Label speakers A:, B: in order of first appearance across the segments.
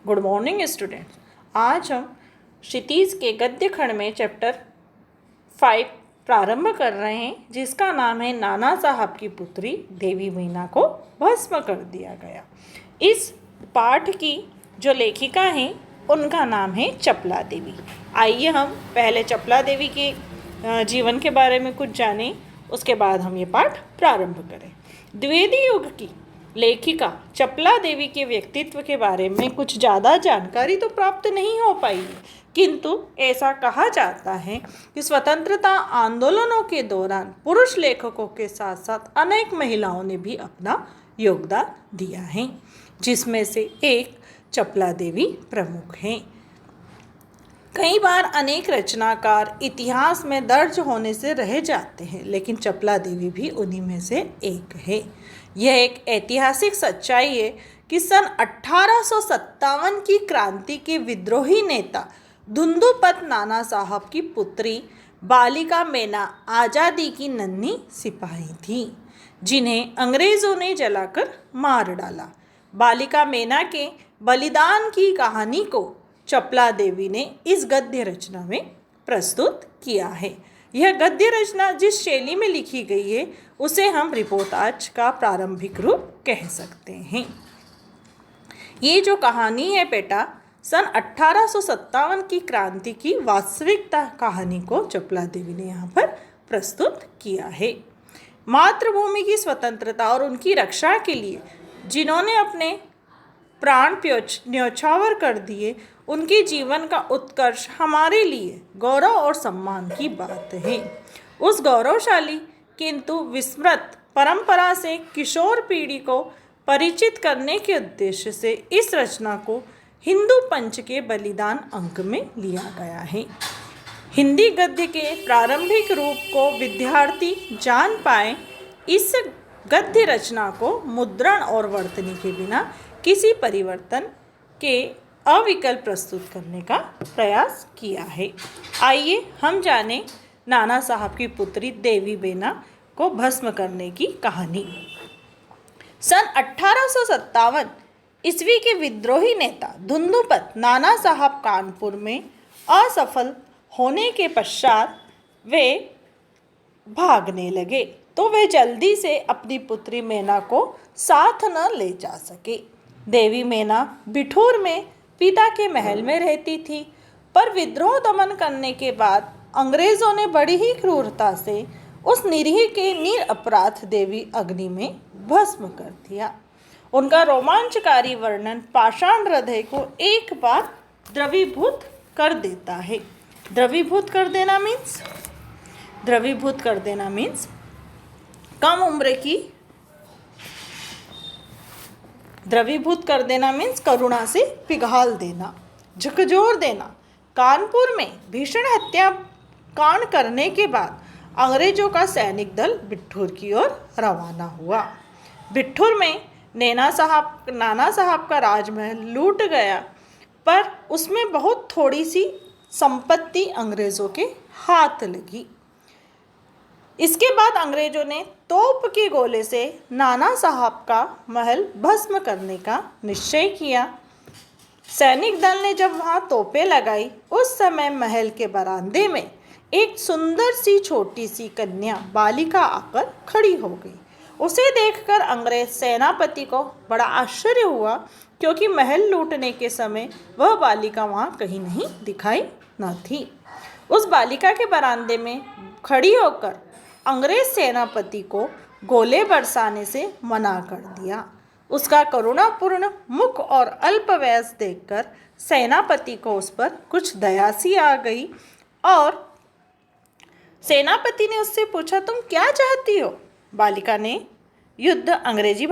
A: Good morning students. आज हम क्षितिज के गद्य खंड में चैप्टर 5 प्रारंभ कर रहे हैं, जिसका नाम है नाना साहब की पुत्री देवी मीना को भस्म कर दिया गया। इस पाठ की जो लेखिका हैं उनका नाम है चपला देवी। आइए हम पहले चपला देवी के जीवन के बारे में कुछ जानें, उसके बाद हम ये पाठ प्रारंभ करें। द्विवेदी युग की लेखिका चपला देवी के व्यक्तित्व के बारे में कुछ ज़्यादा जानकारी तो प्राप्त नहीं हो पाई, किंतु ऐसा कहा जाता है कि स्वतंत्रता आंदोलनों के दौरान पुरुष लेखकों के साथ साथ अनेक महिलाओं ने भी अपना योगदान दिया है, जिसमें से एक चपला देवी प्रमुख हैं। कई बार अनेक रचनाकार इतिहास में दर्ज होने से रह जाते हैं, लेकिन चपला देवी भी उन्हीं में से एक है। यह एक ऐतिहासिक सच्चाई है कि सन 1857 की क्रांति के विद्रोही नेता धुंधुपत नाना साहब की पुत्री बालिका मेना आज़ादी की नन्ही सिपाही थी, जिन्हें अंग्रेज़ों ने जलाकर मार डाला। बालिका मेना के बलिदान की कहानी को चपला देवी ने इस गद्य रचना में प्रस्तुत किया है। यह गद्य रचना जिस शैली में लिखी गई है उसे हम रिपोर्टाज का प्रारंभिक रूप कह सकते हैं। ये जो कहानी है बेटा, सन 1857 की क्रांति की वास्तविकता कहानी को चपला देवी ने यहाँ पर प्रस्तुत किया है। मातृभूमि की स्वतंत्रता और उनकी रक्षा के लिए जिन्होंने अपने प्राण न्यौछावर कर दिए, उनके जीवन का उत्कर्ष हमारे लिए गौरव और सम्मान की बात है। उस गौरवशाली किंतु विस्मृत परंपरा से किशोर पीढ़ी को परिचित करने के उद्देश्य से इस रचना को हिंदू पंच के बलिदान अंक में लिया गया है। हिंदी गद्य के प्रारंभिक रूप को विद्यार्थी जान पाए, इस गद्य रचना को मुद्रण और वर्तनी के बिना किसी परिवर्तन के अविकल प्रस्तुत करने का प्रयास किया है। आइए हम जानें नाना साहब की पुत्री देवी मेना को भस्म करने की कहानी। सन 1857 ईस्वी के विद्रोही नेता धुंधुपत नाना साहब कानपुर में असफल होने के पश्चात वे भागने लगे, तो वे जल्दी से अपनी पुत्री मेना को साथ न ले जा सके। देवी मेना बिठूर में पिता के महल में रहती थी, पर विद्रोह दमन करने के बाद अंग्रेज़ों ने बड़ी ही क्रूरता से उस निरीह के निरपराध देवी अग्नि में भस्म कर दिया। उनका रोमांचकारी वर्णन पाषाण हृदय को एक बार द्रवीभूत कर देता है। द्रवीभूत कर देना मीन्स कम उम्र की, द्रवीभूत कर देना मीन्स करुणा से पिघाल देना, झकझोर देना। कानपुर में भीषण हत्या कांड करने के बाद अंग्रेजों का सैनिक दल बिठूर की ओर रवाना हुआ। बिठूर में नाना साहब का राजमहल लूट गया, पर उसमें बहुत थोड़ी सी संपत्ति अंग्रेजों के हाथ लगी। इसके बाद अंग्रेजों ने तोप के गोले से नाना साहब का महल भस्म करने का निश्चय किया। सैनिक दल ने जब वहाँ तोपें लगाई, उस समय महल के बरामदे में एक सुंदर सी छोटी सी कन्या बालिका आकर खड़ी हो गई। उसे देखकर अंग्रेज सेनापति को बड़ा आश्चर्य हुआ, क्योंकि महल लूटने के समय वह बालिका वहाँ कहीं नहीं दिखाई न थी। उस बालिका के बरामदे में खड़ी होकर अंग्रेज सेनापति को गोले बरसाने से मना कर दिया। उसका करुणापूर्ण मुख और अल्प वयस देखकर सेनापति को उस पर कुछ दया सी आ गई, और सेनापति ने उससे पूछा, तुम क्या चाहती हो? बालिका ने शुद्ध अंग्रेजी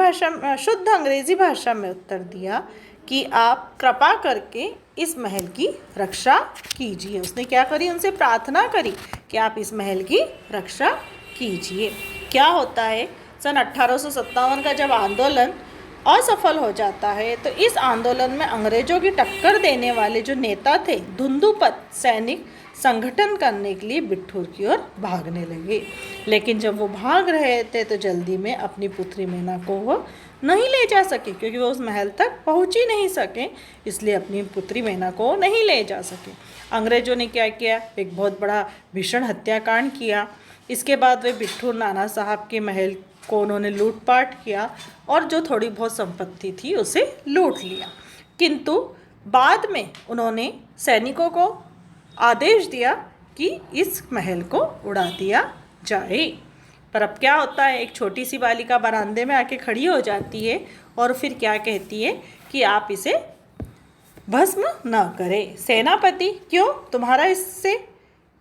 A: भाषा में उत्तर दिया कि आप कृपा करके इस महल की रक्षा कीजिए। उसने क्या करी? उनसे प्रार्थना करी कि आप इस महल की रक्षा कीजिए। क्या होता है, सन 1857 का जब आंदोलन असफल हो जाता है, तो इस आंदोलन में अंग्रेजों की टक्कर देने वाले जो नेता थे धुंधुपत, सैनिक संगठन करने के लिए बिठूर की ओर भागने लगे। लेकिन जब वो भाग रहे थे तो जल्दी में अपनी पुत्री मेना को वो नहीं ले जा सके, क्योंकि वो उस महल तक पहुंच ही नहीं सके, इसलिए अपनी पुत्री मैना को नहीं ले जा सके। अंग्रेजों ने क्या किया, एक बहुत बड़ा भीषण हत्याकांड किया। इसके बाद वे बिट्ठू नाना साहब के महल को उन्होंने लूटपाट किया और जो थोड़ी बहुत संपत्ति थी उसे लूट लिया। किंतु बाद में उन्होंने सैनिकों को आदेश दिया कि इस महल को उड़ा दिया जाए। पर अब क्या होता है, एक छोटी सी बालिका बरामदे में आके खड़ी हो जाती है और फिर क्या कहती है कि आप इसे भस्म न करें। सेनापति, क्यों, तुम्हारा इससे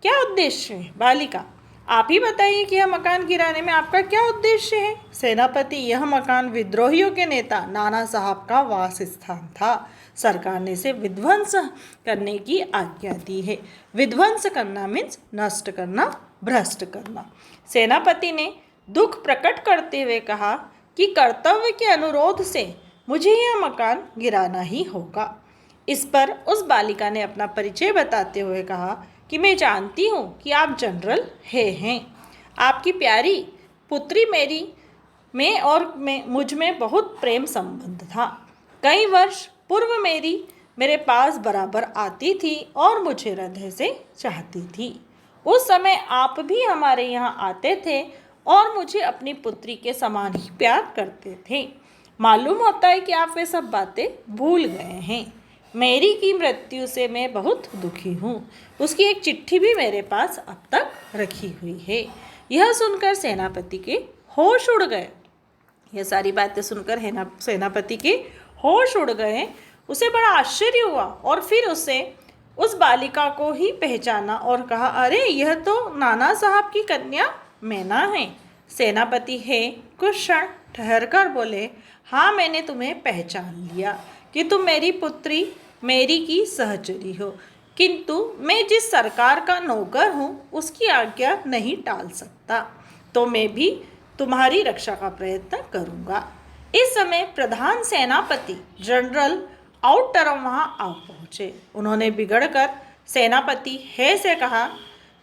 A: क्या उद्देश्य है? बालिका, आप ही बताइए कि यह मकान गिराने में आपका क्या उद्देश्य है? सेनापति, यह मकान विद्रोहियों के नेता नाना साहब का वास स्थान था। सरकार ने इसे विध्वंस करने की आज्ञा दी है। विध्वंस करना मीन्स नष्ट करना, भ्रष्ट करना। सेनापति ने दुख प्रकट करते हुए कहा कि कर्तव्य के अनुरोध से मुझे यह मकान गिराना ही होगा। इस पर उस बालिका ने अपना परिचय बताते हुए कहा कि मैं जानती हूँ कि आप जनरल हैं। आपकी प्यारी पुत्री मेरी में और मुझ में बहुत प्रेम संबंध था। कई वर्ष पूर्व मेरे पास बराबर आती थी और मुझे हृदय से चाहती थी। उस समय आप भी हमारे यहाँ आते थे और मुझे अपनी पुत्री के समान ही प्यार करते थे। मालूम होता है कि आप वे सब बातें भूल गए हैं। मेरी की मृत्यु से मैं बहुत दुखी हूँ। उसकी एक चिट्ठी भी मेरे पास अब तक रखी हुई है। यह सुनकर सेनापति के होश उड़ गए। यह सारी बातें सुनकर सेनापति के होश उड़ गए। उसे बड़ा आश्चर्य हुआ और फिर उसे उस बालिका को ही पहचाना और कहा, अरे यह तो नाना साहब की कन्या मैना है। सेनापति है कुछ क्षण ठहर कर बोले, हाँ, मैंने तुम्हें पहचान लिया कि तुम मेरी पुत्री मेरी की सहचरी हो, किंतु मैं जिस सरकार का नौकर हूँ उसकी आज्ञा नहीं टाल सकता, तो मैं भी तुम्हारी रक्षा का प्रयत्न करूँगा। इस समय प्रधान सेनापति जनरल आउटरम वहाँ आ पहुँचे। उन्होंने बिगड़कर सेनापति है से कहा,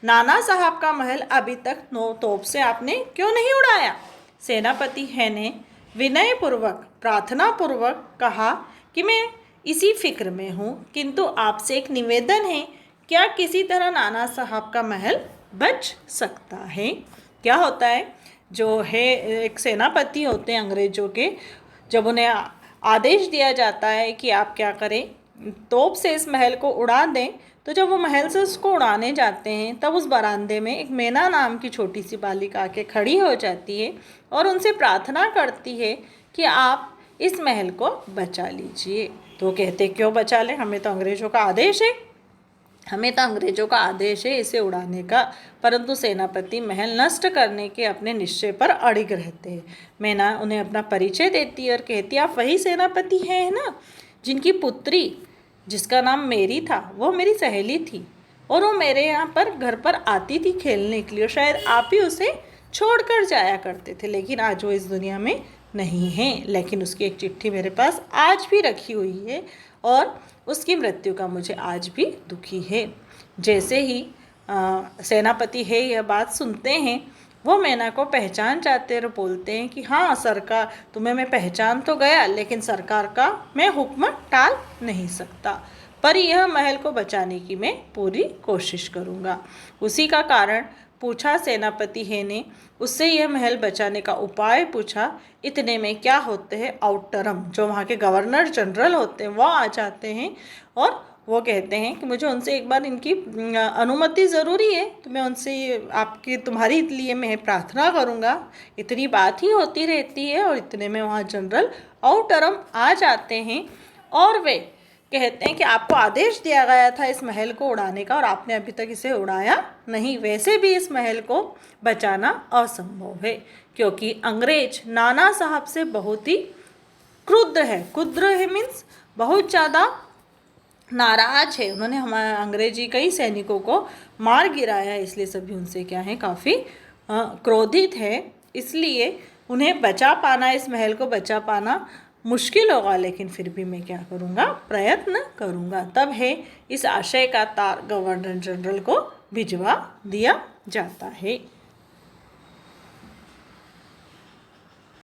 A: नाना साहब का महल अभी तक तोप से आपने क्यों नहीं उड़ाया? सेनापति है ने विनयपूर्वक प्रार्थनापूर्वक कहा कि मैं इसी फिक्र में हूँ, किंतु आपसे एक निवेदन है, क्या किसी तरह नाना साहब का महल बच सकता है? क्या होता है, जो है एक सेनापति होते हैं अंग्रेजों के, जब उन्हें आदेश दिया जाता है कि आप क्या करें, तोप से इस महल को उड़ा दें, तो जब वो महल से उसको उड़ाने जाते हैं तब उस बरामदे में एक मैना नाम की छोटी सी बालिका आके खड़ी हो जाती है और उनसे प्रार्थना करती है कि आप इस महल को बचा लीजिए। तो कहते, क्यों बचा लें, हमें तो अंग्रेज़ों का आदेश है इसे उड़ाने का। परंतु सेनापति महल नष्ट करने के अपने निश्चय पर अड़िग रहते हैं। मैना उन्हें अपना परिचय देती है और कहती है, आप वही सेनापति हैं ना जिनकी पुत्री, जिसका नाम मेरी था, वो मेरी सहेली थी और वो मेरे यहाँ पर घर पर आती थी खेलने के लिए। शायद आप ही उसे छोड़कर जाया करते थे, लेकिन आज वो इस दुनिया में नहीं है। लेकिन उसकी एक चिट्ठी मेरे पास आज भी रखी हुई है और उसकी मृत्यु का मुझे आज भी दुखी है। जैसे ही सेनापति है यह बात सुनते हैं, वो मैना को पहचान जाते और बोलते हैं कि हाँ सरकार, तुम्हें मैं पहचान तो गया, लेकिन सरकार का मैं हुक्म टाल नहीं सकता, पर यह महल को बचाने की मैं पूरी कोशिश करूँगा। उसी का कारण पूछा सेनापति है ने, उससे यह महल बचाने का उपाय पूछा। इतने में क्या होते हैं, आउटरम जो वहाँ के गवर्नर जनरल होते हैं वो आ जाते हैं और वो कहते हैं कि मुझे उनसे एक बार इनकी अनुमति ज़रूरी है, तो मैं उनसे तुम्हारी लिए मैं प्रार्थना करूँगा। इतनी बात ही होती रहती है और इतने में वहाँ जनरल आउटरम आ जाते हैं और वे कहते हैं कि आपको आदेश दिया गया था इस महल को उड़ाने का और आपने अभी तक इसे उड़ाया नहीं। वैसे भी इस महल को बचाना असंभव है, क्योंकि अंग्रेज नाना साहब से बहुत ही क्रुद्ध है मीन्स बहुत ज़्यादा नाराज है। उन्होंने हमारे अंग्रेजी कई सैनिकों को मार गिराया, इसलिए सभी उनसे क्या है, काफ़ी क्रोधित है। इसलिए उन्हें बचा पाना, इस महल को बचा पाना मुश्किल होगा, लेकिन फिर भी मैं क्या करूँगा, प्रयत्न करूँगा। तब है इस आशय का तार गवर्नर जनरल को भिजवा दिया जाता है।